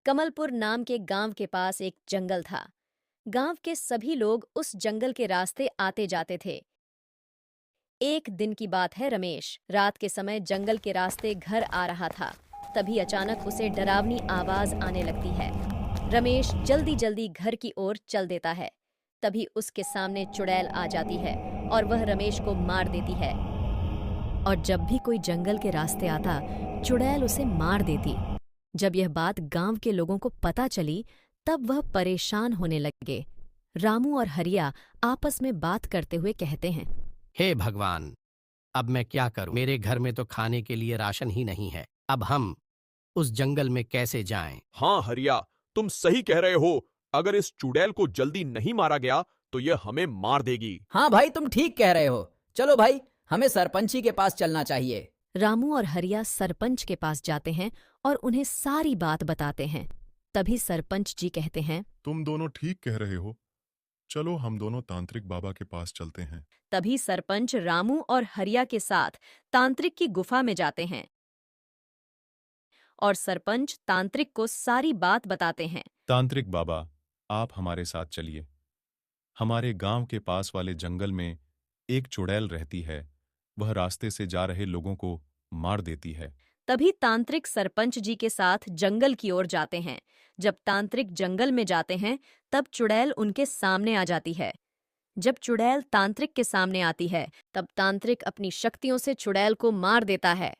कमलपुर नाम के गांव के पास एक जंगल था। गांव के सभी लोग उस जंगल के रास्ते आते जाते थे। एक दिन की बात है, रमेश रात के समय जंगल के रास्ते घर आ रहा था। तभी अचानक उसे डरावनी आवाज आने लगती है। रमेश जल्दी जल्दी घर की ओर चल देता है। तभी उसके सामने चुड़ैल आ जाती है और वह रमेश को मार देती है। और जब भी कोई जंगल के रास्ते आता, चुड़ैल उसे मार देती। जब यह बात गांव के लोगों को पता चली, तब वह परेशान होने लगे। रामू और हरिया आपस में बात करते हुए कहते हैं, हे भगवान, अब मैं क्या करूं? मेरे घर में तो खाने के लिए राशन ही नहीं है। अब हम उस जंगल में कैसे जाएं? हाँ हरिया, तुम सही कह रहे हो। अगर इस चुड़ैल को जल्दी नहीं मारा गया तो यह हमें मार देगी। हाँ भाई, तुम ठीक कह रहे हो। चलो भाई, हमें सरपंची के पास चलना चाहिए। रामू और हरिया सरपंच के पास जाते हैं और उन्हें सारी बात बताते हैं। तभी सरपंच जी कहते हैं, तुम दोनों ठीक कह रहे हो। चलो हम दोनों तांत्रिक बाबा के पास चलते हैं। तभी सरपंच रामू और हरिया के साथ तांत्रिक की गुफा में जाते हैं और सरपंच तांत्रिक को सारी बात बताते हैं। तांत्रिक बाबा, आप हमारे साथ चलिए। हमारे गांव के पास वाले जंगल में एक चुड़ैल रहती है। वह रास्ते से जा रहे लोगों को मार देती है। तभी तांत्रिक सरपंच जी के साथ जंगल की ओर जाते हैं। जब तांत्रिक जंगल में जाते हैं, तब चुड़ैल उनके सामने आ जाती है। जब चुड़ैल तांत्रिक के सामने आती है, तब तांत्रिक अपनी शक्तियों से चुड़ैल को मार देता है।